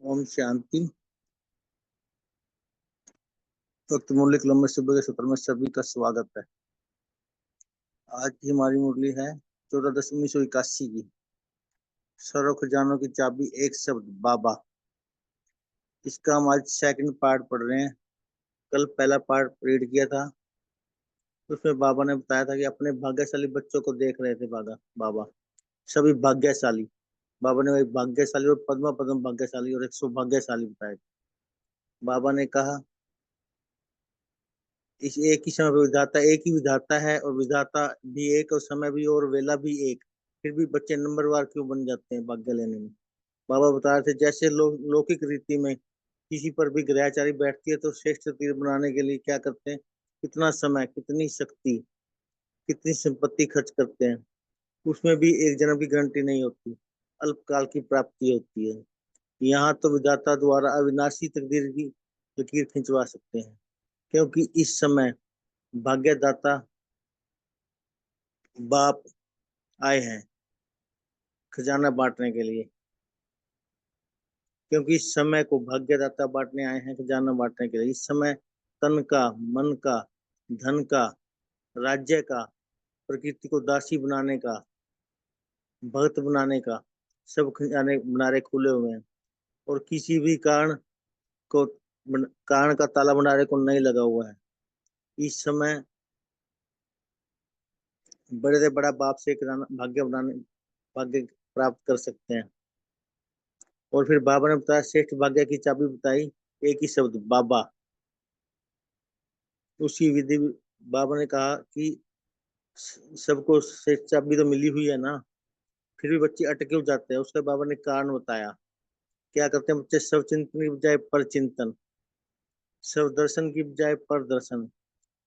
ओम शांति। भक्त मुरली क्लब में सुबह के सत्र में सभी का स्वागत है। आज की हमारी मुरली है 14/10/1981 की। सर्व खजानों की चाबी एक शब्द बाबा। इसका हम आज सेकंड पार्ट पढ़ रहे हैं। कल पहला पार्ट रीड किया था। उसमें बाबा ने बताया था कि अपने भाग्यशाली बच्चों को देख रहे थे बाबा सभी भाग्यशाली। बाबा ने एक भाग्यशाली और पद्मा पद्म भाग्यशाली और एक सौभाग्यशाली बताए। बाबा ने कहा इस एक ही समय पे विधाता एक ही विधाता है और विधाता भी एक और समय भी और वेला भी एक। फिर भी बच्चे नंबरवार क्यों बन जाते हैं भाग्य लेने में। बाबा बता रहे थे जैसे लौकिक रीति में किसी पर भी ग्रहचारी बैठती है तो श्रेष्ठ तीर बनाने के लिए क्या करते हैं, कितना समय, कितनी शक्ति, कितनी संपत्ति खर्च करते हैं। उसमें भी एक जन्म की गारंटी नहीं होती, अल्पकाल की प्राप्ति होती है। यहाँ तो विधाता द्वारा अविनाशी तकदीर की लकीर खिंचवा सकते हैं, क्योंकि इस समय भाग्यदाता बाप आए हैं खजाना बांटने के लिए। क्योंकि इस समय को भाग्यदाता बांटने आए हैं खजाना बांटने के लिए। इस समय तन का, मन का, धन का, राज्य का, प्रकृति को दासी बनाने का, भक्त बनाने का सब खजाने बनारे खुले हुए हैं और किसी भी को कारण का ताला बनारे को नहीं लगा हुआ है। इस समय बड़े से बड़ा बाप से भाग्य प्राप्त कर सकते हैं। और फिर बाबा ने बताया श्रेष्ठ भाग्य की चाबी बताई एक ही शब्द बाबा। उसी विधि बाबा ने कहा कि सबको श्रेष्ठ चाबी तो मिली हुई है ना, फिर भी बच्चे अटके हो जाते हैं। उसके बाबा ने कारण बताया क्या करते हैं बच्चे, सब चिंतन की बजाय पर चिंतन, सब दर्शन की बजाय पर दर्शन,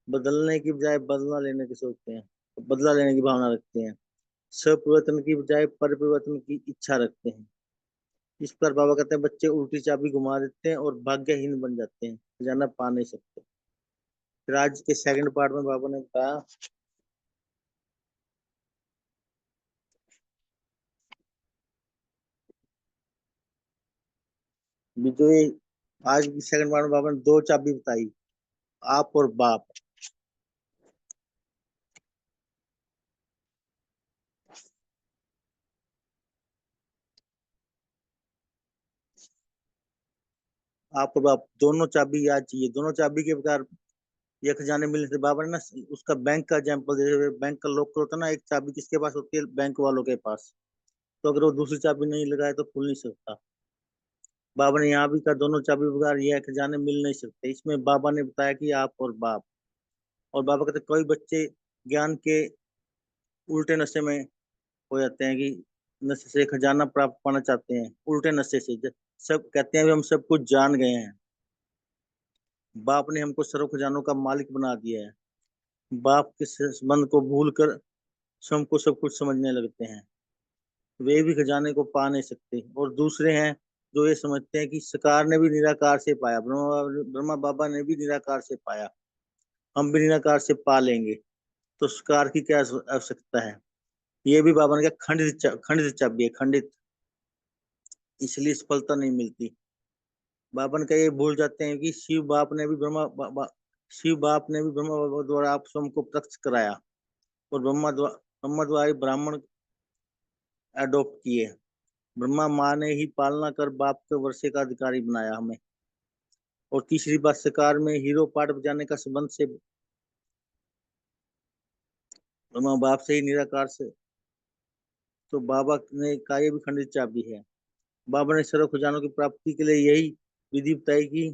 बदलने की बजाय बदला लेने की सोचते हैं, बदला लेने की भावना रखते हैं, सब परिवर्तन की बजाय पर परिवर्तन की इच्छा रखते हैं। इस पर बाबा कहते हैं बच्चे उल्टी चाबी घुमा देते हैं और भाग्यहीन बन जाते हैं, खजाना पा नहीं सकते। फिर आज के सेकंड पार्ट में बाबा ने बताया विजय। आज की सेकंड पार्ट में बाबा ने दो चाबी बताई, आप और बाप। आप और बाप दोनों चाबी याद चाहिए। दोनों चाबी के प्रकार ये खजाने मिलने से बाबा ने ना उसका बैंक का एग्जाम्पल दे। बैंक का लॉकर होता है ना, एक चाबी किसके पास होती है, बैंक वालों के पास। तो अगर वो दूसरी चाबी नहीं लगाए तो खुल नहीं सकता। बाबा ने यहाँ भी कहा दोनों चाबी बगैर ये खजाने मिल नहीं सकते। इसमें बाबा ने बताया कि आप और बाप। और बाबा कहते कोई बच्चे ज्ञान के उल्टे नशे में हो जाते हैं कि नशे से खजाना प्राप्त पाना चाहते हैं, उल्टे नशे से। सब कहते हैं भी हम सब कुछ जान गए हैं, बाप ने हमको सर्व खजानों का मालिक बना दिया है। बाप के संबंध को भूल कर स्वयं को सब कुछ समझने लगते हैं। वे भी खजाने को पा नहीं सकते। और दूसरे हैं जो ये समझते हैं कि सरकार ने भी निराकार से पाया, ब्रह्मा बाबा ने भी निराकार से पाया, हम भी निराकार से पा लेंगे, तो सरकार की क्या आवश्यकता है। ये भी बाबा ने कहा खंडित चाबी है, खंडित, इसलिए सफलता नहीं मिलती। बाबा ने कहा ये भूल जाते हैं कि शिव बाप ने भी ब्रह्मा बाबा द्वारा आप स्वयं को प्रत्यक्ष कराया और ब्रह्मा द्वारा ब्राह्मण अडॉप्ट किए। ब्रह्मा माँ ने ही पालना कर बाप के वर्षे का अधिकारी बनाया हमें। और तीसरी बात, सरकार में हीरो पाठ बजाने का संबंध से ब्रह्मा बाप से ही निराकार से, तो बाबा ने कहा ये भी खंडित चाबी है। बाबा ने सर्व खजानों की प्राप्ति के लिए यही विधि बताई कि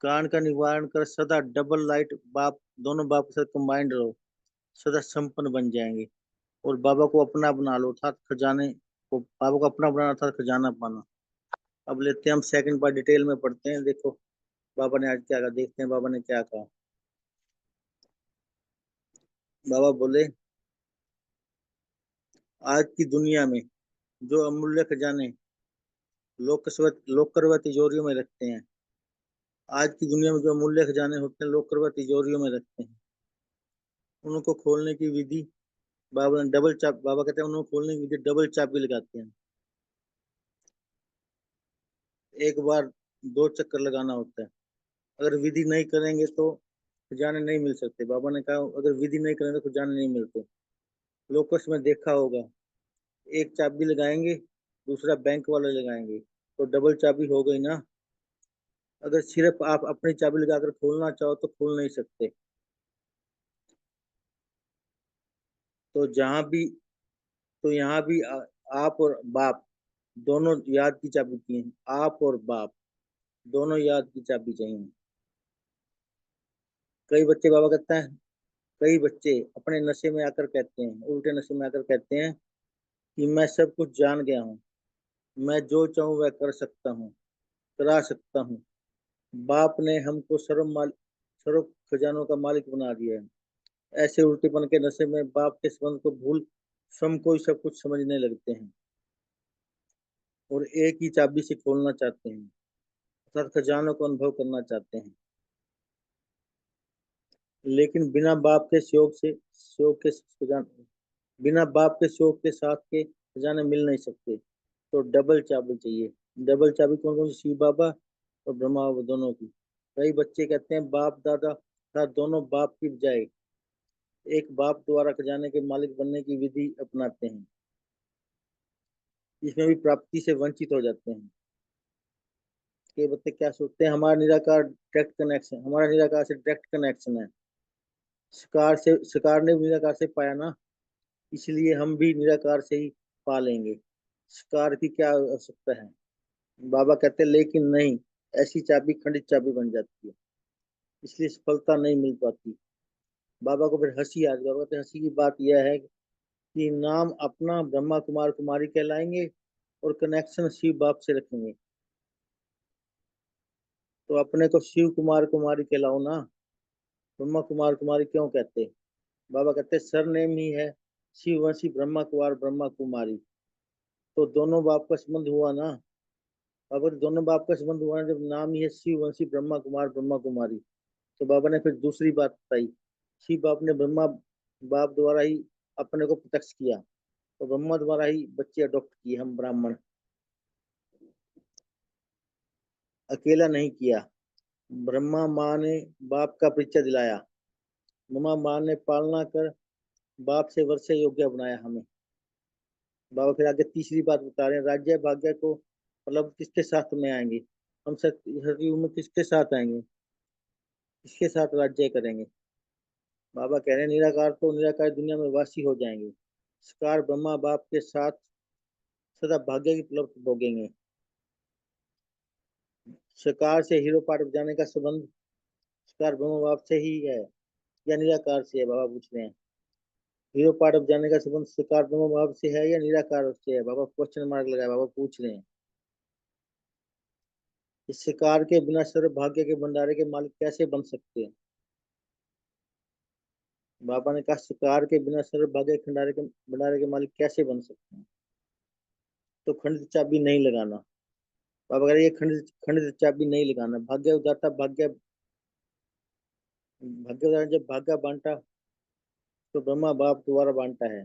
कारण का निवारण कर सदा डबल लाइट बाप, दोनों बाप के साथ कंबाइंड रहो, सदा संपन्न बन जाएंगे। और बाबा को अपना बना लो, अर्थात खजाने को बाबा को अपना बनाना अर्थात खजाना पाना। अब लेते हैं हम सेकंड पार्ट, डिटेल में पढ़ते हैं। देखो बाबा ने आज क्या कहा, देखते हैं बाबा ने क्या कहा। बाबा बोले आज की दुनिया में जो अमूल्य खजाने लोग करवा तिजोरियों में रखते हैं, आज की दुनिया में जो अमूल्य खजाने होते हैं लोग करवा तिजोरियों में रखते हैं, उनको खोलने की विधि बाबा ने डबल चाप, बाबा कहते हैं उनको खोलने की विधि डबल चाबी लगाते हैं। एक बार 2 चक्कर लगाना होता है। अगर विधि नहीं करेंगे तो खजाने नहीं मिल सकते। बाबा ने कहा अगर विधि नहीं करेंगे तो खजाने नहीं मिलते। लोकस में देखा होगा, एक चाबी लगाएंगे, दूसरा बैंक वाले लगाएंगे, तो डबल चाबी हो गई ना। अगर सिर्फ आप अपनी चाबी लगाकर खोलना चाहो तो खोल नहीं सकते। तो जहां भी तो यहाँ भी आप और बाप दोनों याद की चाबी की हैं। आप और बाप दोनों याद की चाबी चाहिए। कई बच्चे बाबा कहते हैं, कई बच्चे अपने नशे में आकर कहते हैं, उल्टे नशे में आकर कहते हैं कि मैं सब कुछ जान गया हूँ, मैं जो चाहूँ वह कर सकता हूँ, करा सकता हूँ। बाप ने हमको सर्व खजानों का मालिक बना दिया है। ऐसे उल्टेपन के नशे में बाप के संबंध को भूल स्वयं को ही सब कुछ समझने लगते हैं और एक ही चाबी से खोलना चाहते हैं, अर्थात खजानों को अनुभव करना चाहते हैं। लेकिन बिना बाप के शौक के साथ के खजाने मिल नहीं सकते। तो डबल चाबी चाहिए। डबल चाबी कौन कौन सी? शिव बाबा और ब्रह्मा बाबा दोनों की। कई बच्चे कहते हैं बाप दादा था, दोनों बाप की बजाय एक बाप द्वारा खजाने के मालिक बनने की विधि अपनाते हैं। इसमें भी प्राप्ति से वंचित हो जाते हैं। ये बच्चे क्या सोचते हैं, हमारा निराकार से डायरेक्ट कनेक्शन है। शिकार ने भी निराकार से पाया ना, इसलिए हम भी निराकार से ही पा लेंगे। शिकार की क्या आवश्यकता है? बाबा कहते हैं लेकिन नहीं, ऐसी चाबी खंडित चाबी बन जाती है, इसलिए सफलता नहीं मिल पाती। बाबा को फिर हंसी आ गई। बाबा कहते हैं, हंसी की बात यह है कि नाम अपना ब्रह्मा कुमार कुमारी कहलाएंगे और कनेक्शन शिव बाप से रखेंगे। तो अपने को शिव कुमार कुमारी कहलाओ ना, ब्रह्मा कुमार कुमारी क्यों कहते? बाबा कहते सर नेम ही है शिव वंशी ब्रह्मा कुमार ब्रह्मा कुमारी। तो दोनों बाप का संबंध हुआ ना। अगर दोनों बाप का संबंध हुआ ना, जब नाम ही है शिव वंशी ब्रह्मा कुमार ब्रह्मा कुमारी, तो बाबा ने फिर दूसरी बात बताई। शिव बाप ने ब्रह्मा बाप द्वारा ही अपने को प्रत्यक्ष किया, तो ब्रह्मा द्वारा ही बच्चे अडॉप्ट किए हम ब्राह्मण, अकेला नहीं किया। ब्रह्मा माँ ने बाप का परिचय दिलाया, ब्रह्मा माँ ने पालना कर बाप से वर्षे योग्य बनाया हमें। बाबा फिर आगे तीसरी बात बता रहे हैं, राज्य भाग्य को मतलब किसके साथ में आएंगे? हम सतयुग में किसके साथ आएंगे? किसके साथ राज्य करेंगे? बाबा कह रहे हैं निराकार तो निराकार दुनिया में वासी हो जाएंगे। शिकार ब्रह्मा बाप के साथ सदा भाग्य की उपलब्ध भोगेंगे। शिकार से हीरो पाठ बजाने का संबंध शिकार ब्रह्मा बाप से ही है या निराकार से है? बाबा पूछ रहे हैं। हीरो पार्ट ऑफ जाने का संबंध शिकार ब्रह्म भाव से है या निराकार से है? बाबा क्वेश्चन मार्क लगाया। बाबा पूछ रहे हैं इस शिकार के बिना सर्व भाग्य के भंडारे के मालिक कैसे बन सकते हैं? बाबा ने कहा शिकार के बिना सर्व भाग्य के भंडारे के मालिक कैसे बन सकते हैं? तो खंडित चाबी नहीं लगाना। बाबा कह रहे ये खंडित चाबी नहीं लगाना। भाग्य उदाता जब भाग्य बांटा तो ब्रह्मा बाप द्वारा बांटा है,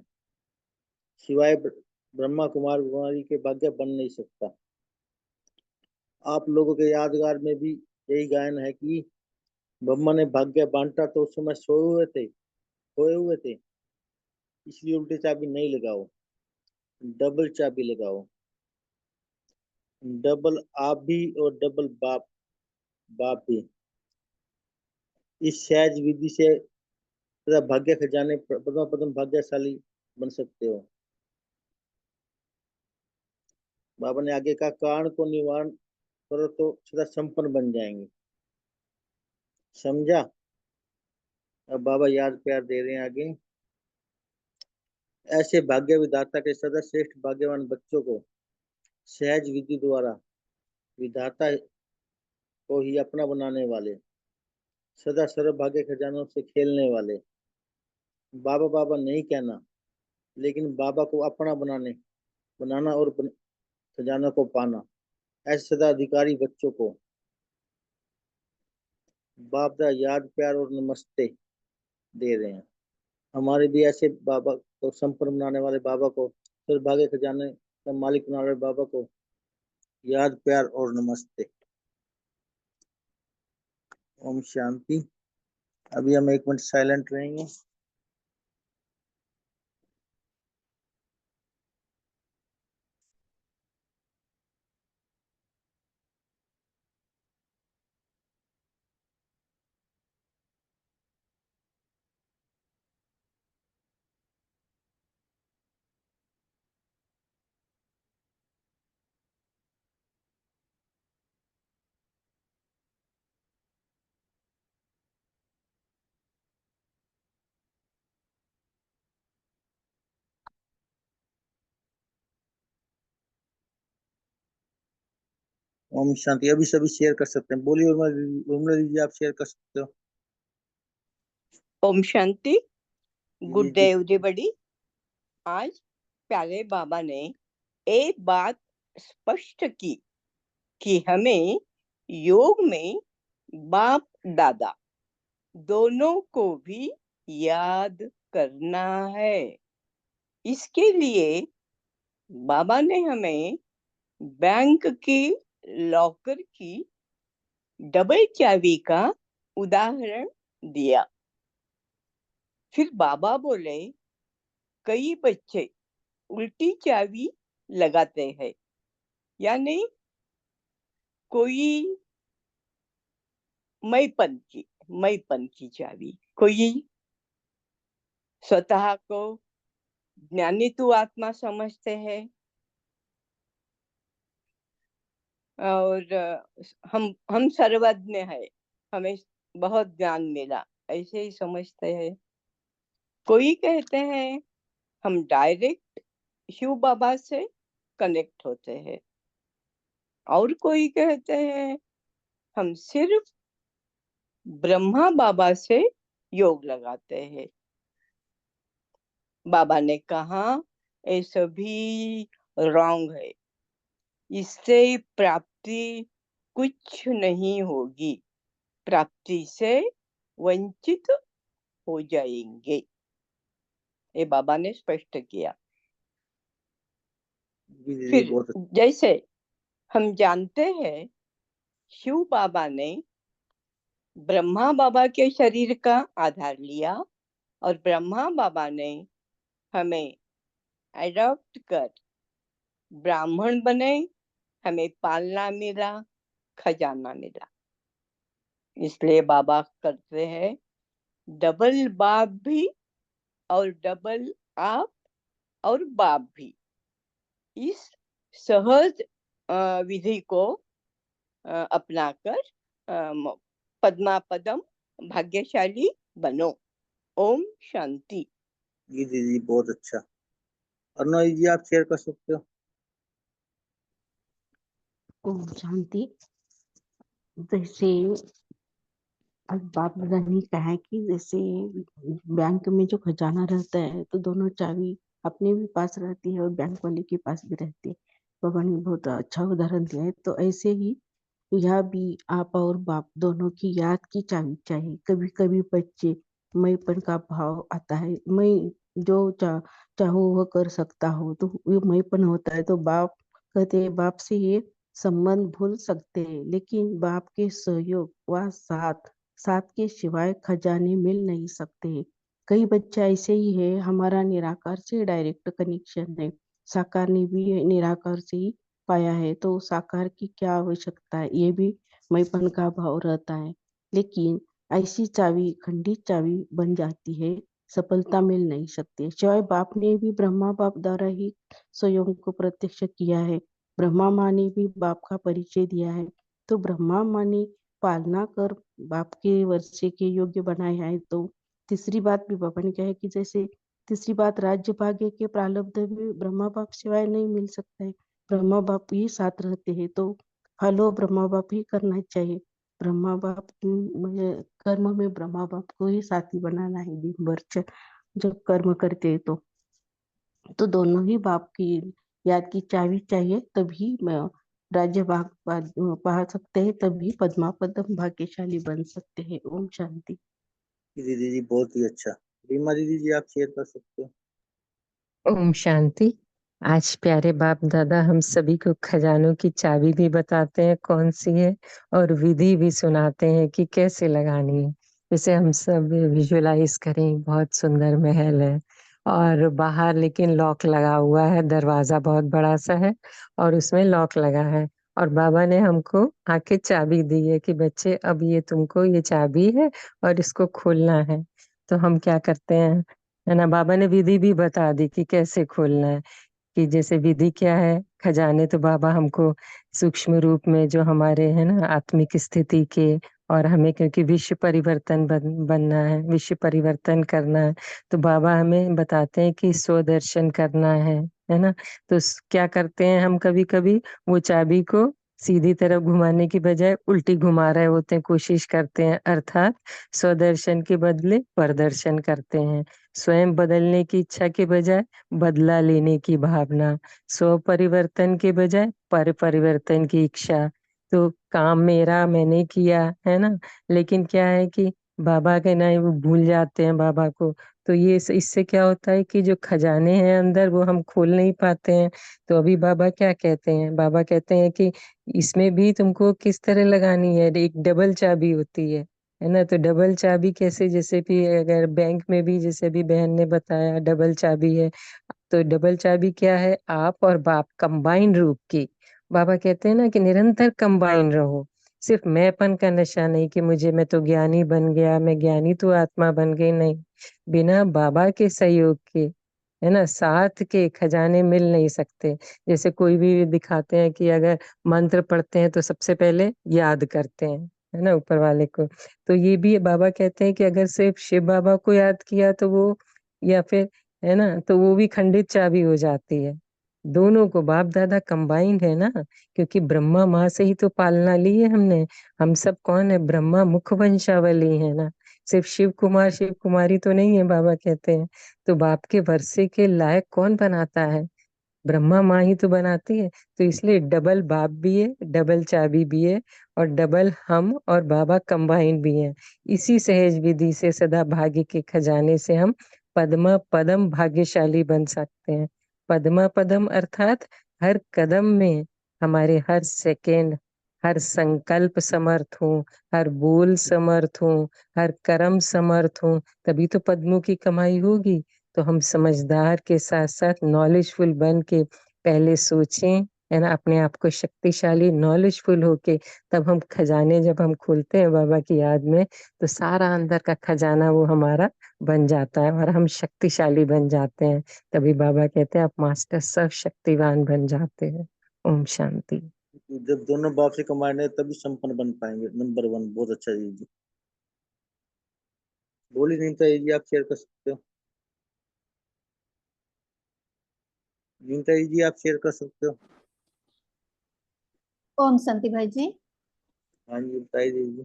सिवाय ब्रह्मा कुमार कुमारी के भाग्य बन नहीं सकता। आप लोगों के यादगार में भी यही गायन है कि ब्रह्मा ने भाग्य बांटा तो उस समय सोए हुए थे, इसलिए उल्टी चाबी नहीं लगाओ, डबल चाबी लगाओ। डबल आप भी और डबल बाप बाप भी। इस सहज विधि से तथा भाग्य खजाने प्रथम प्रथम भाग्यशाली बन सकते हो। बाबा ने आगे कहा कारण को निवारण करो तो सदा संपन्न बन जाएंगे। समझा? अब बाबा याद प्यार दे रहे हैं आगे। ऐसे भाग्य विधाता के सदा श्रेष्ठ भाग्यवान बच्चों को सहज विधि द्वारा विधाता को ही अपना बनाने वाले, सदा सर्व भाग्य खजानों से खेलने वाले। बाबा बाबा नहीं कहना, लेकिन बाबा को अपना बनाना और खजाना को पाना। ऐसे सदा अधिकारी बच्चों को बाप दा याद प्यार और नमस्ते दे रहे हैं। हमारे भी ऐसे बाबा को संपन्न बनाने वाले बाबा को, फिर भाग्य खजाने का मालिक बनाने वाले बाबा को याद, प्यार और नमस्ते। ओम शांति। अभी हम 1 मिनट साइलेंट रहेंगे। ओम शांति। अभी सभी शेयर कर सकते हैं। बोलिए उर्मिला दीदी, आप शेयर कर सकते हो। ओम शांति। गुड जी डे जी। एवरीबॉडी। आज प्यारे बाबा ने एक बात स्पष्ट की कि हमें योग में बाप दादा दोनों को भी याद करना है। इसके लिए बाबा ने हमें बैंक की लॉकर की डबल चाबी का उदाहरण दिया। फिर बाबा बोले, कई बच्चे उल्टी चाबी लगाते हैं, यानी कोई मैपन की चाबी, कोई स्वतः को ज्ञानी तू आत्मा समझते हैं और हम सर्वज्ञ है, हमें बहुत ज्ञान मिला, ऐसे ही समझते हैं। कोई कहते हैं हम डायरेक्ट शिव बाबा से कनेक्ट होते हैं, और कोई कहते हैं हम सिर्फ ब्रह्मा बाबा से योग लगाते हैं। बाबा ने कहा ये सभी रॉन्ग है, इससे प्राप्ति कुछ नहीं होगी, प्राप्ति से वंचित हो जाएंगे। ये बाबा ने स्पष्ट किया। जी दीदी, फिर बहुत अच्छा। जैसे हम जानते हैं शिव बाबा ने ब्रह्मा बाबा के शरीर का आधार लिया और ब्रह्मा बाबा ने हमें एडॉप्ट कर ब्राह्मण बने, हमें पालना मिला, खजाना मिला। इसलिए बाबा करते हैं डबल बाप भी और डबल आप और बाप भी। इस सहज विधि को अपनाकर पद्मा पदम भाग्यशाली बनो। ओम शांति। जी दीदी, बहुत अच्छा। अरुणा जी, आप शेयर कर सकते हो। ओम शांति। जैसे अब बाप दादा ने कहा है कि जैसे बैंक में जो खजाना रहता है तो दोनों चाबी अपने भी पास रहती है और बैंक वाले के पास भी रहती है। बाबा ने बहुत अच्छा उदाहरण दिया है। तो ऐसे ही यह भी आप और बाप दोनों की याद की चाबी चाहिए। कभी कभी बच्चे मैंपन का भाव आता है, मैं जो चाहो वह कर सकता हो, तो ये मैंपन होता है। तो बाप कहते हैं बाप से ये संबंध भूल सकते हैं, लेकिन बाप के सहयोग व साथ के सिवाय खजाने मिल नहीं सकते। कई बच्चे ऐसे ही है, हमारा निराकार से डायरेक्ट कनेक्शन है, साकार ने भी निराकार से ही पाया है, तो साकार की क्या आवश्यकता है, ये भी मैंपन का भाव रहता है। लेकिन ऐसी चाबी खंडित चाबी बन जाती है, सफलता मिल नहीं सकती। शिवाय बाप ने भी ब्रह्मा बाप द्वारा ही स्वयं को प्रत्यक्ष किया है, ब्रह्मा माँ ने भी बाप का परिचय दिया है। तो ब्रह्मा माँ ने पालना कर बाप के वर्षे के योग्य बनाया है। तो तीसरी बात भी बाबा ने कहा है कि जैसे तीसरी बात, राज्य भाग्य के प्रारब्ध भी ब्रह्मा बाप सिवाय नहीं मिल सकता है, ब्रह्मा बाप ही साथ रहते हैं। तो फॉलो ब्रह्मा बाप ही करना चाहिए। ब्रह्मा बाप मुझे कर्म में ब्रह्मा बाप को ही साथी बनाना है दिन भर जब कर्म करते हैं। तो दोनों ही बाप की याद की चाबी चाहिए, तभी राज्य भाग पा सकते हैं, तभी पद्मा पदम भाग्यशाली बन सकते हैं। ओम शांति। जी दीदी जी, बहुत ही अच्छा। रीमा दीदी जी, आप शेयर कर सकते हो। ओम शांति। आज प्यारे बाप दादा हम सभी को खजानों की चाबी भी बताते हैं कौन सी है, और विधि भी सुनाते हैं कि कैसे लगानी है। जैसे हम सब विजुअलाइज करें, बहुत सुंदर महल है और बाहर लेकिन लॉक लगा हुआ है, दरवाजा बहुत बड़ा सा है और उसमें लॉक लगा है। और बाबा ने हमको आके चाबी दी है कि बच्चे अब ये तुमको ये चाबी है और इसको खोलना है। तो हम क्या करते हैं, है ना, बाबा ने विधि भी बता दी कि कैसे खोलना है। कि जैसे विधि क्या है, खजाने तो बाबा हमको सूक्ष्म रूप में जो हमारे है ना आत्मिक स्थिति के, और हमें क्योंकि विश्व परिवर्तन बनना है, विश्व परिवर्तन करना है, तो बाबा हमें बताते हैं कि स्वदर्शन करना है ना। तो क्या करते हैं हम, कभी कभी वो चाबी को सीधी तरफ घुमाने की बजाय उल्टी घुमा रहे होते हैं, कोशिश करते हैं, अर्थात स्वदर्शन के बदले परदर्शन करते हैं। स्वयं बदलने की इच्छा के बजाय बदला लेने की भावना, स्व परिवर्तन के बजाय पर परिवर्तन की इच्छा। तो काम मेरा मैंने किया, है ना, लेकिन क्या है कि बाबा के नहीं, वो भूल जाते हैं बाबा को। तो ये इससे क्या होता है कि जो खजाने हैं अंदर वो हम खोल नहीं पाते हैं। तो अभी बाबा क्या कहते हैं, बाबा कहते हैं कि इसमें भी तुमको किस तरह लगानी है, एक डबल चाबी होती है ना। तो डबल चाबी कैसे, जैसे कि अगर बैंक में भी जैसे भी बहन ने बताया डबल चाबी है, तो डबल चाबी क्या है, आप और बाप कंबाइन रूप की। बाबा कहते हैं ना कि निरंतर कंबाइन रहो, सिर्फ मैंपन का नशा नहीं कि मुझे, मैं तो ज्ञानी बन गया, मैं ज्ञानी तो आत्मा बन गई, नहीं। बिना बाबा के सहयोग के, है ना, साथ के खजाने मिल नहीं सकते। जैसे कोई भी दिखाते हैं कि अगर मंत्र पढ़ते हैं तो सबसे पहले याद करते हैं, है ना, ऊपर वाले को। तो ये भी बाबा कहते हैं कि अगर सिर्फ शिव बाबा को याद किया तो वो, या फिर, है ना, तो वो भी खंडित चाबी हो जाती है। दोनों को बाप दादा कंबाइंड है ना, क्योंकि ब्रह्मा माँ से ही तो पालना ली है हमने। हम सब कौन है, ब्रह्मा मुख वंशावली है ना, सिर्फ शिव कुमार शिव कुमारी तो नहीं है, बाबा कहते हैं। तो बाप के वर्षे के लायक कौन बनाता है, ब्रह्मा माँ ही तो बनाती है। तो इसलिए डबल बाप भी है, डबल चाबी भी है, और डबल हम और बाबा कंबाइंड भी हैं। इसी सहज विधि से सदा भाग्य के खजाने से हम पद्मा पदम भाग्यशाली बन सकते हैं। पद्मा पदम अर्थात हर कदम में, हमारे हर सेकेंड, हर संकल्प समर्थ हो, हर बोल समर्थ हो, हर कर्म समर्थ हो, तभी तो पद्मों की कमाई होगी। तो हम समझदार के साथ साथ नॉलेजफुल बन के पहले सोचें, है ना, अपने आप को शक्तिशाली नॉलेजफुल होके, तब हम खजाने जब हम खोलते हैं बाबा की याद में, तो सारा अंदर का खजाना वो हमारा बन जाता है और हम शक्तिशाली बन जाते हैं। तभी बाबा कहते हैं आप मास्टर सर्व शक्तिवान बन जाते हैं। ओम शांति। जब दोनों बाप से कमाएंगे है तभी संपन्न बन पाएंगे। नंबर 1 बहुत अच्छा जी। बोली नहीं था जी, आप शेयर कर सकते हो। नीता जी आप शेयर कर सकते हो। ओम शांति भाई जी। हाँ जी बताइए दीजिए।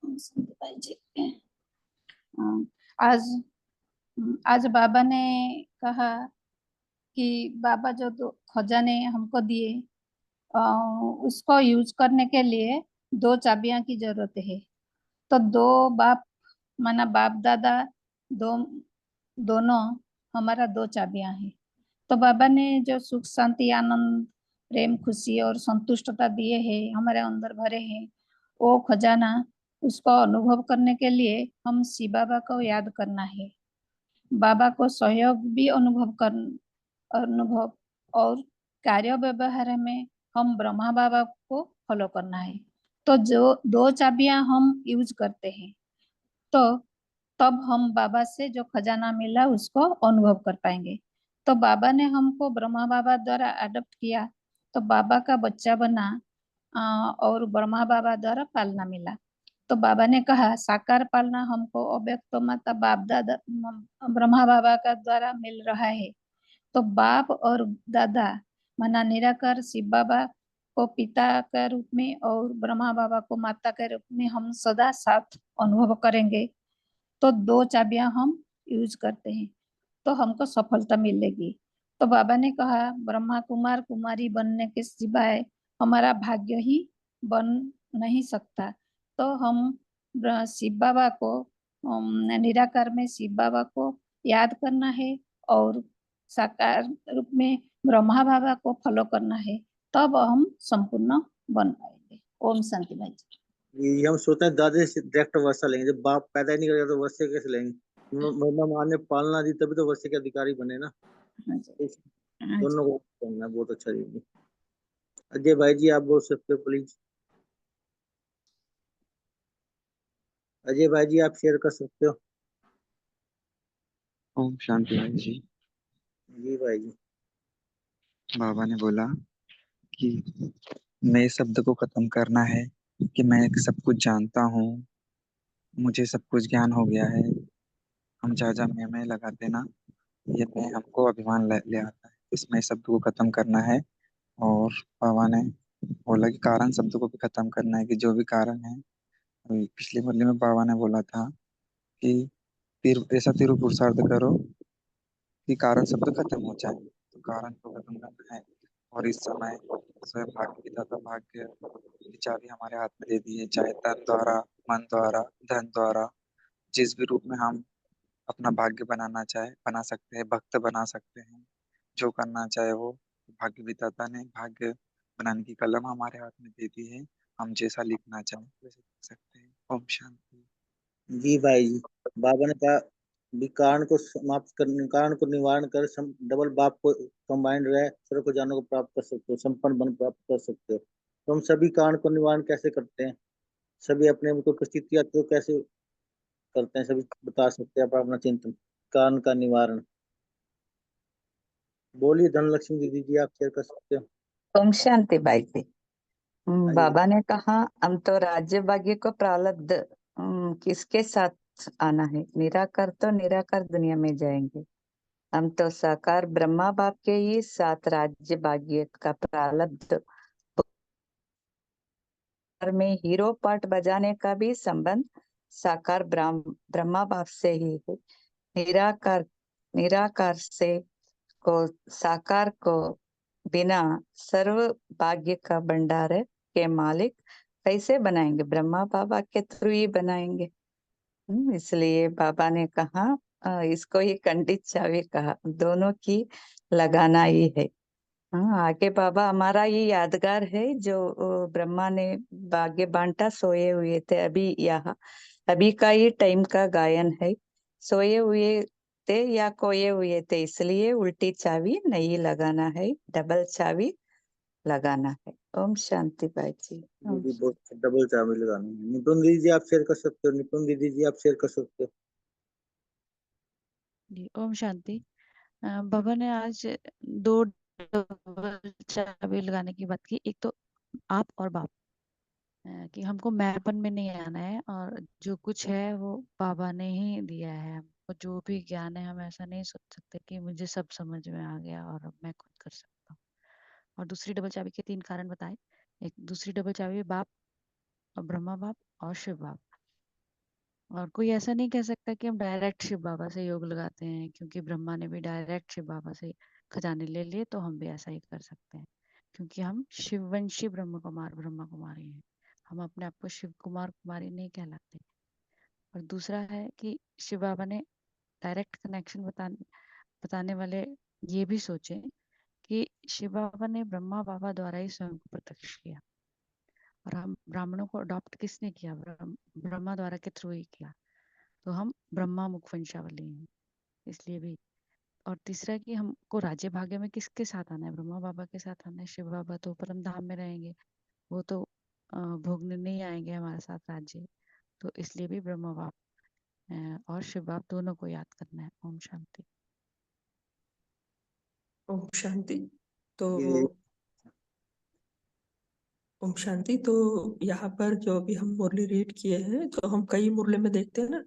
ओम शांति भाई जी। आज आज बाबा ने कहा कि बाबा जो दो खजाने हमको दिए, उसको यूज करने के लिए 2 चाबियां की जरूरत है। तो 2 बाप माना बाप दादा, दो दोनों हमारा 2 चाबियां हैं। तो बाबा ने जो सुख शांति आनंद प्रेम खुशी और संतुष्टता दिए हैं, हमारे अंदर भरे हैं, वो खजाना, उसको अनुभव करने के लिए हम शिव बाबा को याद करना है। बाबा को सहयोग भी अनुभव और कार्य व्यवहार में हम ब्रह्मा बाबा को फॉलो करना है। तो जो 2 चाबियां हम यूज करते हैं, तो तब हम बाबा से जो खजाना मिला उसको अनुभव कर पाएंगे। तो बाबा ने हमको ब्रह्मा बाबा द्वारा अडॉप्ट किया, तो बाबा का बच्चा बना, और ब्रह्मा बाबा द्वारा पालना मिला। तो बाबा ने कहा साकार पालना हमको अव्यक्त माता बाप दादा ब्रह्मा बाबा का द्वारा मिल रहा है। तो बाप और दादा माना निराकार शिव बाबा को पिता के रूप में और ब्रह्मा बाबा को माता के रूप में हम सदा साथ अनुभव करेंगे। तो 2 चाबियां हम यूज करते हैं तो हमको सफलता मिलेगी। तो बाबा ने कहा ब्रह्मा कुमार कुमारी बनने के सिवाय हमारा भाग्य ही बन नहीं सकता। तो हम शिव बाबा को, निराकार में शिव बाबा को याद करना है और साकार रूप में ब्रह्मा बाबा को फॉलो करना है, तब हम संपूर्ण बन पाएंगे। ओम शांति भाई जी। ये हम सोचते हैं दादा से डायरेक्ट वर्षा लेंगे, जब बाप पैदा ही नहीं करेगा तो वर्षे कैसे लेंगे। वरना माँ ने पालना दी तभी तो वर्षे के अधिकारी बने ना। हाँ जी, इस हाँ जी। दोनों को करना बहुत अच्छा जी। अजय भाई जी आप बोल सकते हो प्लीज। अजय भाई जी आप शेयर कर सकते हो। ओम शांति भाई जी। जी भाई जी। बाबा ने बोला कि मैं शब्द को खत्म करना है, कि मैं सब कुछ जानता हूँ, मुझे सब कुछ ज्ञान हो गया है। हम जहाँ जहाँ मैं लगाते ना, ये मैं हमको अभिमान ले आता है। इसमें शब्द को खत्म करना है। और बाबा ने बोला कि कारण शब्द को भी खत्म करना है, कि जो भी कारण है। अभी पिछले मुरली में बाबा ने बोला था कि ऐसा तीर पुरुषार्थ करो कि कारण शब्द खत्म हो जाए। तो कारण को खत्म करना है। और इस समय स्वयं भाग्य विधाता भाग्य की चाबी हमारे हाथ में दे दी है, चाहे तन द्वारा, मन द्वारा, धन द्वारा, जिस भी रूप में हम अपना भाग्य बनाना चाहे बना सकते हैं, भक्त बना सकते हैं, जो करना चाहे वो। भाग्य विधाता ने भाग्य बनाने की कलम हमारे हाथ में दे दी है, हम जैसा लिखना चाहें वैसे लिख सकते हैं। ओम शांति। जी भाई जी। बाबा ने कहा भी कारण को समाप्त करने, कारण को निवारण कर डबल बाप को कंबाइंड रहे सर्व को जानने को प्राप्त कर सकते हो, संपन्न बन प्राप्त कर सकते हो। तो हम सभी कारण को निवारण कैसे करते हैं, सभी अपने को स्थितियां तो कैसे करते हैं, सभी बता सकते हैं अपना चिंतन कारण का निवारण। बोलिए धनलक्ष्मी दीदी जी आप शेयर कर सकते हो। ओम शांति भाई जी। हाँ जी। बाबा ने कहा हम तो राज्य भाग्य को प्रारब्ध किसके साथ आना है, निराकार तो निराकार दुनिया में जाएंगे। हम तो साकार ब्रह्मा बाप के ही साथ राज्य भाग्य का प्रारब्ध में हीरो पार्ट बजाने का भी संबंध साकार ब्रह्मा बाप से ही है। निराकार निराकार से को साकार को बिना सर्व भाग्य का भंडार के मालिक कैसे बनाएंगे, ब्रह्मा बाबा के थ्रू ही बनाएंगे। इसलिए बाबा ने कहा इसको ही खंडित चाबी कहा, दोनों की लगाना ही है। आगे बाबा हमारा ये यादगार है जो ब्रह्मा ने भाग्य बांटा, सोए हुए थे। अभी यहाँ अभी का ही टाइम का गायन है। सोए हुए थे या खोए हुए थे, इसलिए उल्टी चाबी नहीं लगाना है, डबल चाबी लगाना है। ओम शांति भाई जी। दीदी बहुत डबल चाबी लगानी है। निपुण दीदी जी आप शेयर कर सकते हो। निपुण दीदी जी आप शेयर कर सकते हो। जी ओम शांति। बाबा ने आज दो डबल चाबी लगाने की बात की। एक तो आप और बाप, कि हमको मैपन में नहीं आना है और जो कुछ है वो बाबा ने ही दिया है। हमको जो भी ज्ञान है हम ऐसा नहीं सोच सकते कि मुझे सब समझ में आ गया और अब मैं खुद कर सकता हूँ। और दूसरी डबल चाबी के 3 कारण बताए। एक दूसरी डबल चाबी बाप और ब्रह्मा बाप और शिव बाप। और कोई ऐसा नहीं कह सकता कि हम डायरेक्ट शिव बाबा से योग लगाते हैं, क्योंकि ब्रह्मा ने भी डायरेक्ट शिव बाबा से खजाने ले लिए, तो हम भी ऐसा ही कर सकते हैं, क्योंकि हम शिववंशी ब्रह्मा कुमारी हैं। हम अपने आप को शिव कुमार कुमारी नहीं कहलाते। और दूसरा है कि शिव बाबा ने डायरेक्ट कनेक्शन बताने वाले ये भी सोचे कि शिव बाबा ने ब्रह्मा बाबा द्वारा ही स्वयं को प्रत्यक्ष किया, और हम ब्राह्मणों को अडॉप्ट किसने किया, ब्रह्मा द्वारा के थ्रू ही किया। तो हम ब्रह्मा मुख वंशावली हैं, इसलिए भी। और तीसरा कि हमको राज्य भाग्य में किसके साथ आना है, ब्रह्मा बाबा के साथ आना है। शिव बाबा तो परम धाम में रहेंगे, वो तो भोगने नहीं आएंगे हमारे साथ राज्य। तो इसलिए भी ब्रह्मा बाप और शिव बाप दोनों को याद करना है। ओम शांति। ओम शांति। तो ये ओम शांति। तो यहाँ पर जो भी हम मुरली रीड किए हैं, तो हम कई मुरली में देखते हैं ना,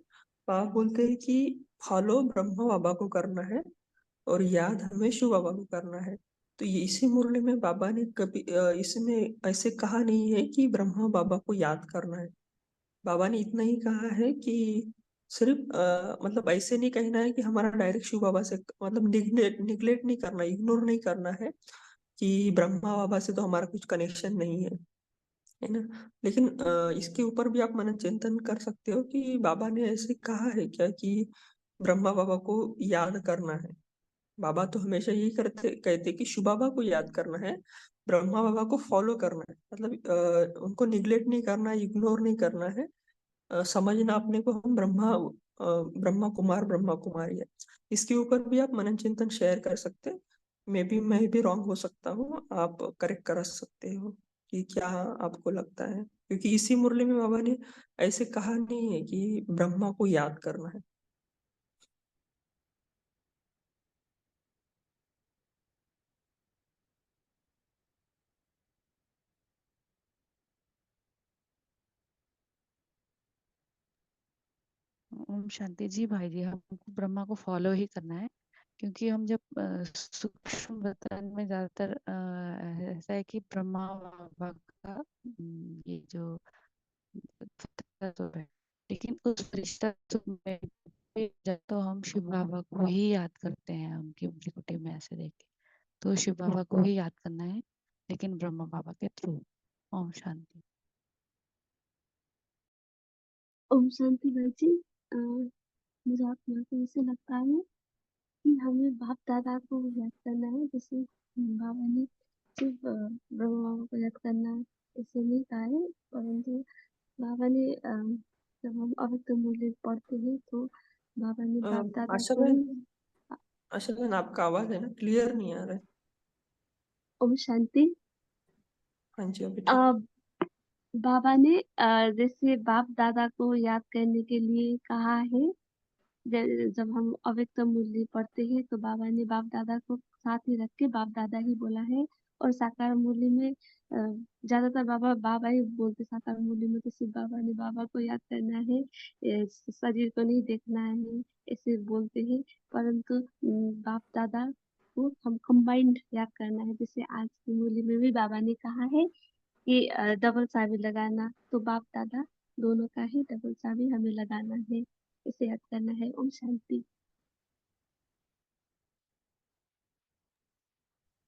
बाबा बोलते हैं कि फॉलो ब्रह्मा बाबा को करना है और याद हमें शिव बाबा को करना है। तो ये इसी मुरली में बाबा ने कभी इसमें ऐसे कहा नहीं है कि ब्रह्मा बाबा को याद करना है। बाबा ने इतना ही कहा है कि सिर्फ मतलब ऐसे नहीं कहना है कि हमारा डायरेक्ट शिव बाबा से मतलब निग्लेक्ट नहीं करना, इग्नोर नहीं करना है कि ब्रह्मा बाबा से तो हमारा कुछ कनेक्शन नहीं है ना। लेकिन इसके ऊपर भी आप मन चिंतन कर सकते हो कि बाबा ने ऐसे कहा है क्या कि ब्रह्मा बाबा को याद करना है। बाबा तो हमेशा यही कहते कि शिव बाबा को याद करना है, ब्रह्मा बाबा को फॉलो करना है, मतलब उनको निग्लेक्ट नहीं करना है, इग्नोर नहीं करना है। समझना अपने को हम ब्रह्मा कुमारी है। इसके ऊपर भी आप मनन चिंतन शेयर कर सकते हैं। मैं भी रॉन्ग हो सकता हूँ, आप करेक्ट कर सकते हो कि क्या आपको लगता है, क्योंकि इसी मुरली में बाबा ने ऐसे कहा नहीं है कि ब्रह्मा को याद करना है। ओम शांति जी भाई जी, हमको ब्रह्मा को फॉलो ही करना है, क्योंकि हम जब सूक्ष्म वतन में ज्यादातर ऐसा है कि ब्रह्मा बाबा का ये जो तो है, लेकिन उस रिश्ता में जब तो हम शिव बाबा को ही याद करते हैं, उनकी त्रिकुटी में ऐसे देख के, तो शिव बाबा को ही याद करना है, लेकिन ब्रह्मा बाबा के थ्रू। ओम शांति। ओम शांति भाई जी। मुझे आत्मा से ऐसे लगता है कि हमें बाप दादा को याद करना है, जैसे बाबा ने सिर्फ ब्रह्मा बाबा को याद करना ऐसे नहीं कहा है, परंतु बाबा ने जब हम अव्यक्त मूल्य पढ़ते हैं तो बाबा ने बाप दादा आशा को बहन, ही। आशा बहन आपका आवाज है ना क्लियर नहीं आ रहा है। ओम शांति। हाँ जी, अभी अ, ठीक। बाबा ने जैसे बाप दादा को याद करने के लिए कहा है, जब हम अव्यक्त मूल्य पढ़ते हैं तो बाबा ने बाप दादा को साथ ही रख के बाप दादा ही बोला है। और साकार मूल्य में ज्यादातर बाबा बाबा ही बोलते, साकार मूल्य में तो सिर्फ बाबा ने बाबा को याद करना है, शरीर को नहीं देखना है ऐसे बोलते हैं। परंतु बाप दादा को हम कंबाइंड याद करना है, जैसे आज की मूल्य में भी बाबा ने कहा है कि डबल चाबी लगाना, तो बाप दादा दोनों का ही डबल चाबी हमें लगाना है, इसे याद करना है। ओम शांति।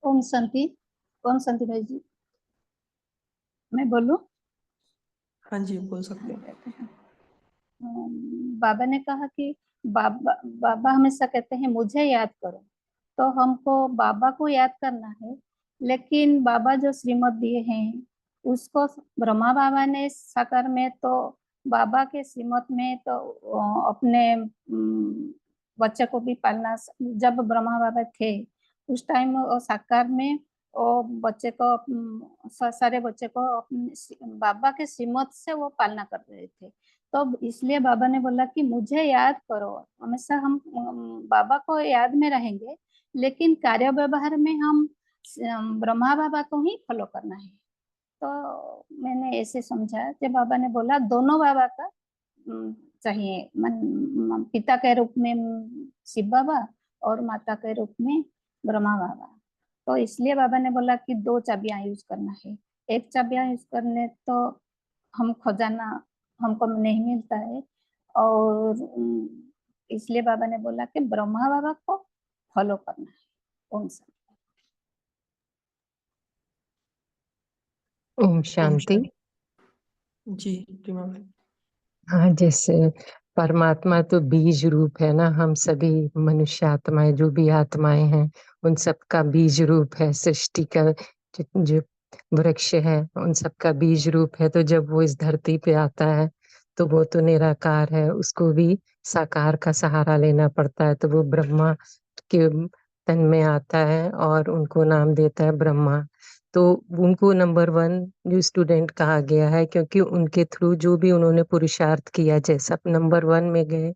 ओम शांति। ओम शांति भाई जी, मैं बोलूं? हाँ जी, बोल सकते हैं। बाबा ने कहा कि बाबा बाबा हमेशा कहते हैं मुझे याद करो, तो हमको बाबा को याद करना है, लेकिन बाबा जो श्रीमत दिए हैं उसको ब्रह्मा बाबा ने साकार में, तो बाबा के श्रीमत में तो अपने बच्चे को भी पालना। जब ब्रह्मा बाबा थे उस टाइम साकार में वो बच्चे को सारे बच्चे को अपने बाबा के श्रीमत से वो पालना कर रहे थे। तो इसलिए बाबा ने बोला कि मुझे याद करो, हमेशा हम बाबा को याद में रहेंगे, लेकिन कार्य व्यवहार में हम ब्रह्मा बाबा को ही फॉलो करना है। तो मैंने ऐसे समझा जब बाबा ने बोला दोनों बाबा का चाहिए, पिता के रूप में शिव बाबा और माता के रूप में ब्रह्मा बाबा। तो इसलिए बाबा ने बोला कि दो चाबियां यूज करना है। एक चाबियां यूज करने तो हम खजाना हमको नहीं मिलता है, और इसलिए बाबा ने बोला कि ब्रह्मा बाबा को फॉलो करना है। ओम शांति। ओम शांति। जी रीमा भाई। हाँ, जैसे परमात्मा तो बीज रूप है ना, हम सभी मनुष्य आत्माएं, जो भी आत्माएं हैं, उन सब का बीज रूप है। सृष्टि का जो वृक्ष है उन सब का बीज रूप है। तो जब वो इस धरती पे आता है तो वो तो निराकार है, उसको भी साकार का सहारा लेना पड़ता है। तो वो ब्रह्मा के तन में आता है और उनको नाम देता है ब्रह्मा। तो उनको नंबर 1 जो स्टूडेंट कहा गया है, क्योंकि उनके थ्रू जो भी उन्होंने पुरुषार्थ किया, जैसा नंबर 1 में गए,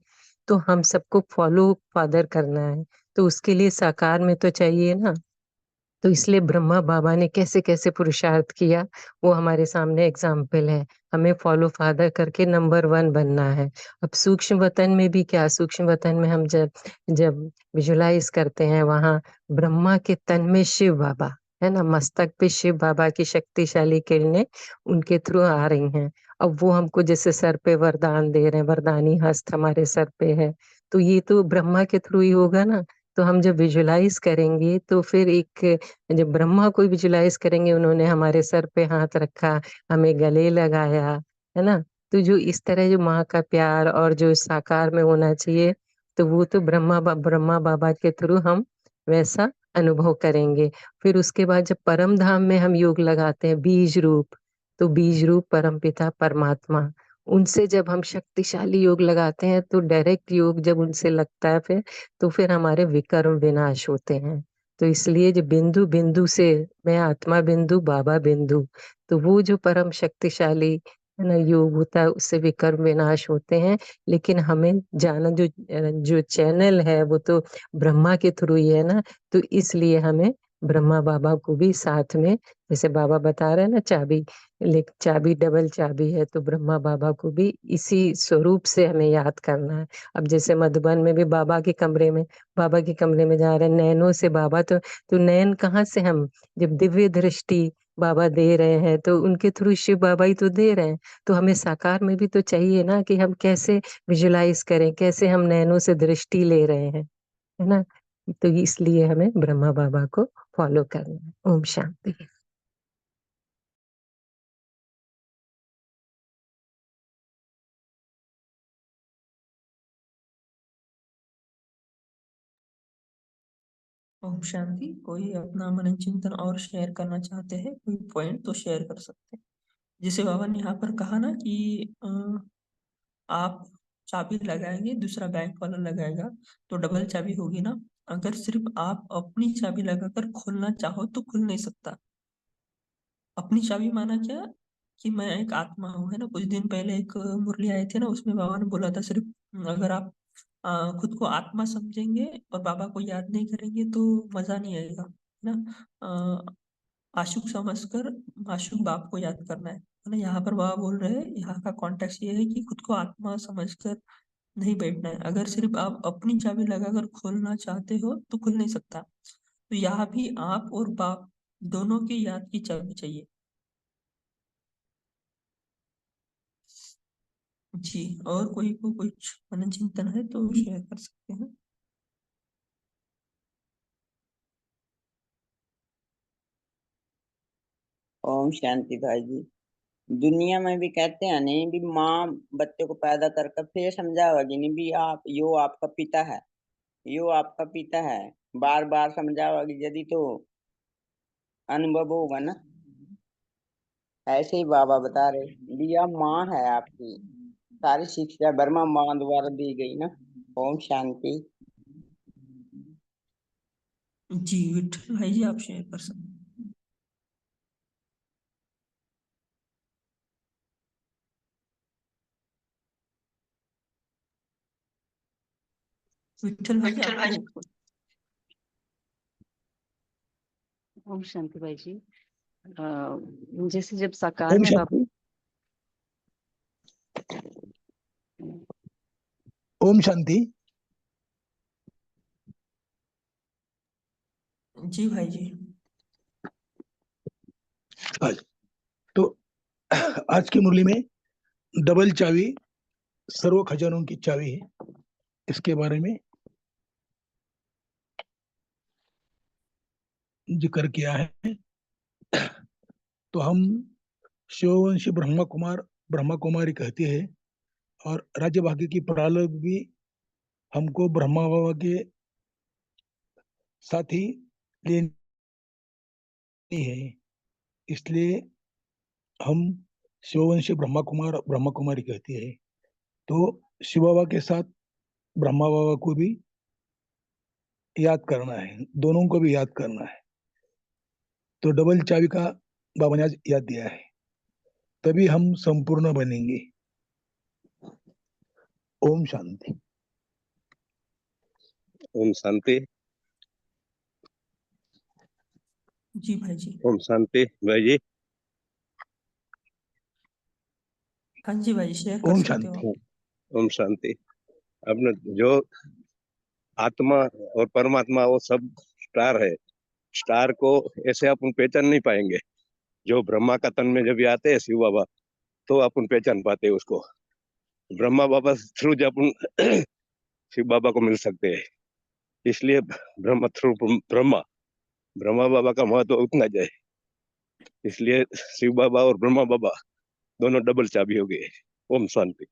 तो हम सबको फॉलो फादर करना है। तो उसके लिए साकार में तो चाहिए ना। तो इसलिए ब्रह्मा बाबा ने कैसे कैसे पुरुषार्थ किया, वो हमारे सामने एग्जाम्पल है। हमें फॉलो फादर करके नंबर 1 बनना है। अब सूक्ष्म वतन में भी क्या, सूक्ष्म वतन में हम जब जब विजुलाइज करते हैं, वहां ब्रह्मा के तन में शिव बाबा है ना, मस्तक पे शिव बाबा की शक्तिशाली किरणें उनके थ्रू आ रही हैं। अब वो हमको जैसे सर पे वरदान दे रहे हैं, वरदानी हस्त हमारे सर पे है, तो ये तो ब्रह्मा के थ्रू ही होगा ना। तो हम जब विजुलाइज करेंगे तो फिर एक, जब ब्रह्मा को विजुलाइज करेंगे, उन्होंने हमारे सर पे हाथ रखा, हमें गले लगाया, है ना। तो जो इस तरह जो माँ का प्यार और जो साकार में होना चाहिए, तो वो तो ब्रह्मा बाबा के थ्रू हम वैसा अनुभव करेंगे। फिर उसके बाद जब परम धाम में हम योग लगाते हैं बीज रूप, तो बीज रूप परमपिता परमात्मा, उनसे जब हम शक्तिशाली योग लगाते हैं तो डायरेक्ट योग जब उनसे लगता है फिर हमारे विकर्म विनाश होते हैं। तो इसलिए जो बिंदु बिंदु से, मैं आत्मा बिंदु बाबा बिंदु, तो वो जो परम शक्तिशाली है ना योग होता है, उससे विकर्म विनाश होते हैं। लेकिन हमें जाना जो जो चैनल है वो तो ब्रह्मा के थ्रू ही है ना, तो इसलिए हमें ब्रह्मा बाबा को भी साथ में, जैसे बाबा बता रहे हैं ना चाबी, चाबी डबल चाबी है, तो ब्रह्मा बाबा को भी इसी स्वरूप से हमें याद करना है। अब जैसे मधुबन में भी बाबा के कमरे में जा रहे हैं, नैनों से बाबा, तो नैन कहाँ से हम, जब दिव्य दृष्टि बाबा दे रहे हैं तो उनके थ्रू शिव बाबा ही तो दे रहे हैं। तो हमें साकार में भी तो चाहिए ना कि हम कैसे विजुलाइज करें, कैसे हम नैनों से दृष्टि ले रहे हैं, है ना। तो इसलिए हमें ब्रह्मा बाबा को फॉलो करना है। ओम शांति। ओम शांति। कोई अपना मन चिंतन और शेयर करना चाहते हैं, कोई पॉइंट तो शेयर कर सकते हैं। जैसे बाबा ने यहाँ पर कहा ना कि आप चाबी लगाएंगे, दूसरा बैंक वाला लगाएगा तो डबल चाबी होगी ना। अगर सिर्फ आप अपनी चाबी लगाकर खोलना चाहो तो खुल नहीं सकता। अपनी चाबी माना क्या, कि मैं एक आत्मा हूँ, है ना। कुछ दिन पहले एक मुरली आए थे ना, उसमें बाबा ने बोला था सिर्फ अगर आप खुद को आत्मा समझेंगे और बाबा को याद नहीं करेंगे तो मजा नहीं आएगा, है ना। आशुक समझकर माशुक बाप को याद करना है ना। यहाँ पर बाबा बोल रहे हैं, यहाँ का कॉन्टेक्स्ट ये है कि खुद को आत्मा समझकर नहीं बैठना है। अगर सिर्फ आप अपनी चाबी लगाकर खोलना चाहते हो तो खुल नहीं सकता। तो यहाँ भी आप और बाप दोनों की याद की चाबी चाहिए। जी, और कोई को कुछ मनन चिंतन है तो शेयर कर सकते हैं। ओम शांति भाई जी। दुनिया में भी कहते हैं नहीं भी माँ बच्चे को पैदा करके फिर समझावेगी नहीं भी आप यो आपका पिता है, यो आपका पिता है, बार बार समझावेगी यदि तो अनुभव होगा ना। ऐसे ही बाबा बता रहे भी यह माँ है आपकी, सारी शिक्षा ब्रह्मा माँ द्वारा दी गई ना। ओम शांति। जी विठल भाई जी, आप शेयर कर सकते हैं। विठल भाई जी, आपको ओम शांति भाई जी। जैसे जब साकार ओम में शांति। ओम शांति। जी भाई जी। तो आज की मुरली में डबल चाबी सर्व खजानों की चाबी है, इसके बारे में जिक्र किया है। तो हम शिववंशी ब्रह्मा कुमारी कहते हैं, और राज्य भाग्य की प्रारब्ध भी हमको ब्रह्मा बाबा के साथ ही लेनी है। इसलिए हम शिववंशी ब्रह्मा कुमारी कहते हैं। तो शिव बाबा के साथ ब्रह्मा बाबा को भी याद करना है, दोनों को भी याद करना है। तो डबल चाबी का बाबा ने आज याद दिया है, तभी हम संपूर्ण बनेंगे। ओम शांति। ओम शांति। जी भाई जी। ओम शांति भाई जी। हाँ जी भाई, शेयर कर ओम सकते हो शांति। आप। ओम शांति। आपने जो आत्मा और परमात्मा वो सब स्टार है, स्टार को ऐसे अपन पहचान नहीं पाएंगे। जो ब्रह्मा का तन में जब भी आते हैं शिव बाबा, तो अपन पहचान पाते हैं उसको। ब्रह्मा बाबा थ्रू जब अपन शिव बाबा को मिल सकते हैं, इसलिए ब्रह्मा थ्रू ब्रह्मा, ब्रह्मा बाबा का महत्व उतना जाए, इसलिए शिव बाबा और ब्रह्मा बाबा दोनों डबल चाबी हो गए। ओम शांति।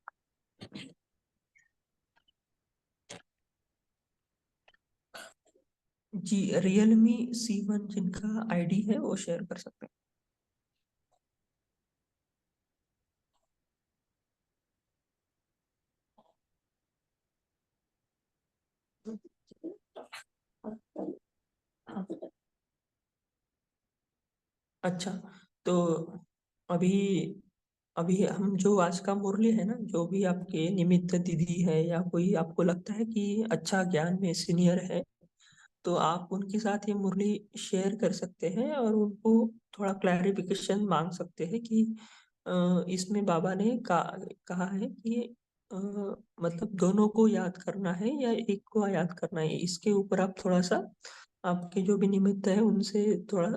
जी, रियलमी C1 जिनका आईडी है वो शेयर कर सकते हैं। अच्छा, तो अभी अभी हम जो आज का मुरली है ना, जो भी आपके निमित्त दीदी है या कोई आपको लगता है कि अच्छा ज्ञान में सीनियर है, तो आप उनके साथ ये मुरली शेयर कर सकते हैं और उनको थोड़ा क्लैरिफिकेशन मांग सकते हैं कि इसमें बाबा ने कहा है कि अ, मतलब दोनों को याद करना है या एक को याद करना है। इसके ऊपर आप थोड़ा सा आपके जो भी निमित्त है उनसे थोड़ा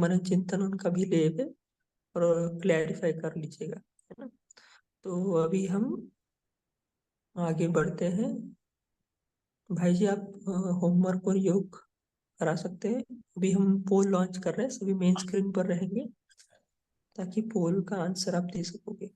मनन चिंतन उनका भी ले और क्लैरिफाई कर लीजिएगा, है ना। तो अभी हम आगे बढ़ते हैं। भाई जी, आप होमवर्क और योग करा सकते हैं। अभी हम पोल लॉन्च कर रहे हैं, सभी मेन स्क्रीन पर रहेंगे ताकि पोल का आंसर आप दे सकोगे।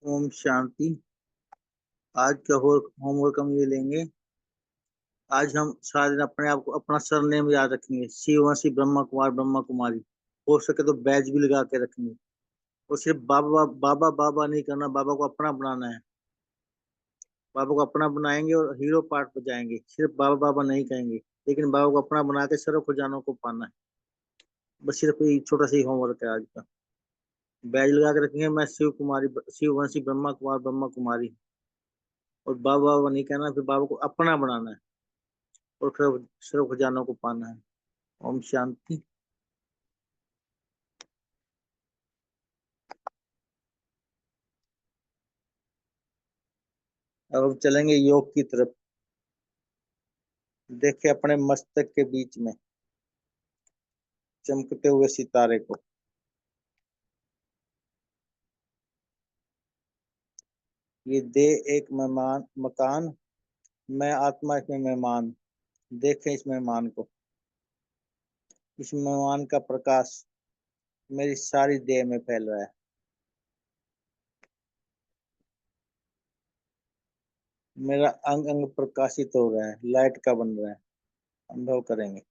ओम शांति। आज का होमवर्क हम ये लेंगे। आज हम सारा दिन अपने आप को अपना सरनेम याद रखेंगे, शिववंशी ब्रह्मा कुमार ब्रह्मा कुमारी। हो सके तो बैज भी लगा के रखेंगे। और सिर्फ बाबा बाबा बाबा नहीं करना, बाबा को अपना बनाना है। बाबा को अपना बनाएंगे और हीरो पार्ट बजाएंगे। सिर्फ बाबा बाबा नहीं कहेंगे, लेकिन बाबा को अपना बना के सर्व खजानों को पाना है। बस सिर्फ ये छोटा सा ही होमवर्क है आज का। बैज लगा के रखेंगे, मैं शिववंशी ब्रह्मा कुमार ब्रह्मा कुमारी। और बाबा बाबा नहीं कहना, फिर बाबा को अपना बनाना है और फिर सर्व खजानों को पाना है। ओम शांति। अब हम चलेंगे योग की तरफ। देखिए अपने मस्तक के बीच में चमकते हुए सितारे को। ये दे एक मेहमान मकान, मैं आत्मा इसमें मेहमान। देखें इस मेहमान को, इस मेहमान का प्रकाश मेरी सारी देह में फैल रहा है। मेरा अंग अंग प्रकाशित हो रहा है, लाइट का बन रहा है। अनुभव करेंगे।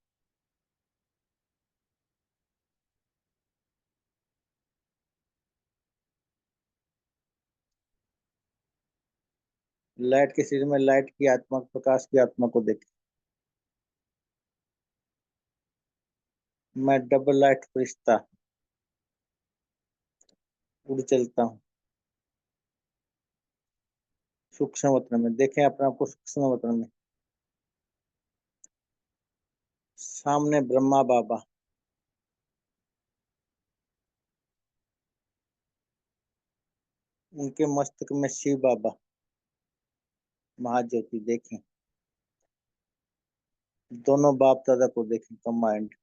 लाइट के शरीर में लाइट की आत्मा, प्रकाश की आत्मा को देखें। मैं डबल लाइट फरिश्ता उड़ चलता हूँ सूक्ष्म वतन में। देखें अपने आप को सूक्ष्म वतन में। सामने ब्रह्मा बाबा, उनके मस्तक में शिव बाबा महाज्योति। देखें दोनों बाप दादा को देखें कंबाइंड।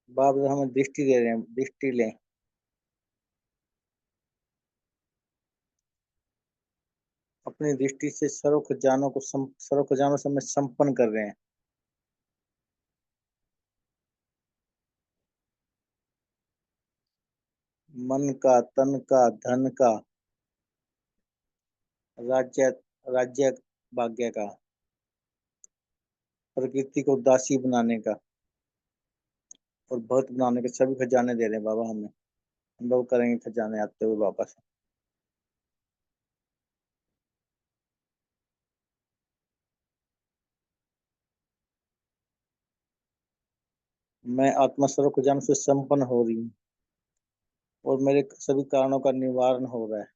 बाप दादा हमें दृष्टि दे रहे हैं, दृष्टि लें। अपनी दृष्टि से सर्व खजानों को सर्व खजानों से हमें संपन्न कर रहे हैं। मन का, तन का, धन का, राज्य राज्य भाग्य का, प्रकृति को दासी बनाने का और भक्त बनाने के सभी खजाने दे रहे हैं बाबा हमें। अनुभव करेंगे खजाने आते हुए बाबा से। मैं आत्मा सर्व खजानों से संपन्न हो रही हूँ और मेरे सभी कारणों का निवारण हो रहा है।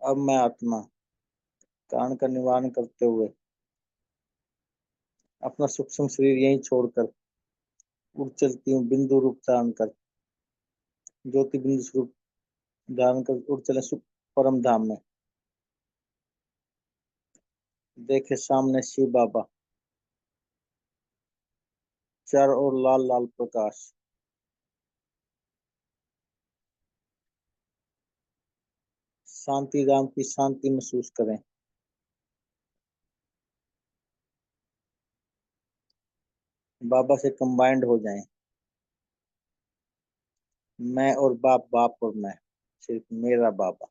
अब मैं आत्मा कारण का निवारण करते हुए अपना सूक्ष्म शरीर यहीं छोड़कर उड़ चलती हूँ, बिंदु रूप धारण कर, ज्योति बिंदु स्वरूप धारण कर उड़ चले परम धाम में। देखे सामने शिव बाबा, चारों ओर लाल लाल प्रकाश। शांति धाम की शांति महसूस करें। बाबा से कंबाइंड हो जाएं। मैं और बाप, बाप और मैं, सिर्फ मेरा बाबा।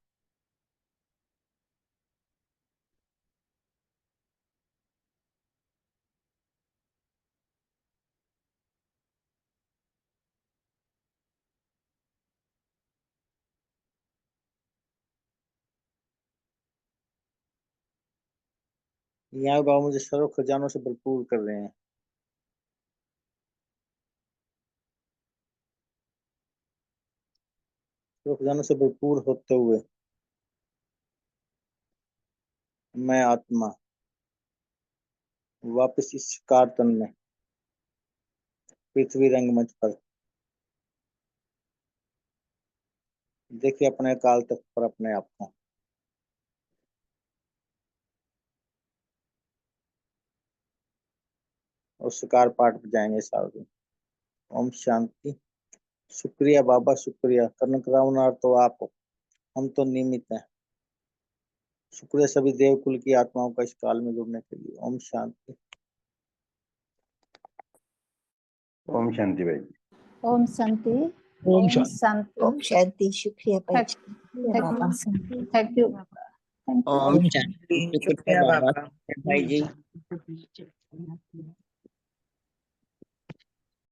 यहाँ बाबा मुझे सर्व खजानों से भरपूर कर रहे हैं। सर्व खजानों से भरपूर होते हुए मैं आत्मा वापस इस शिकार तन में पृथ्वी रंगमंच पर देखिए अपने काल तक पर अपने आप को। और शिकार पाठ बजाएंगे सारे। ओम शांति। शुक्रिया बाबा, शुक्रिया। कर्ण करावनार तो आप हो, हम तो निमित्त हैं। शुक्रिया सभी देवकुल की आत्माओं का इस काल में जुड़ने के लिए। ओम शांति। ओम शांति भाई। ओम शांति। ओम ओम शांति। शांति। ओम शांति। शुक्रिया भाई जी। बाबा। Thank you. Thank you. ओम शांति। शुक्रिया बाबा भाई जी।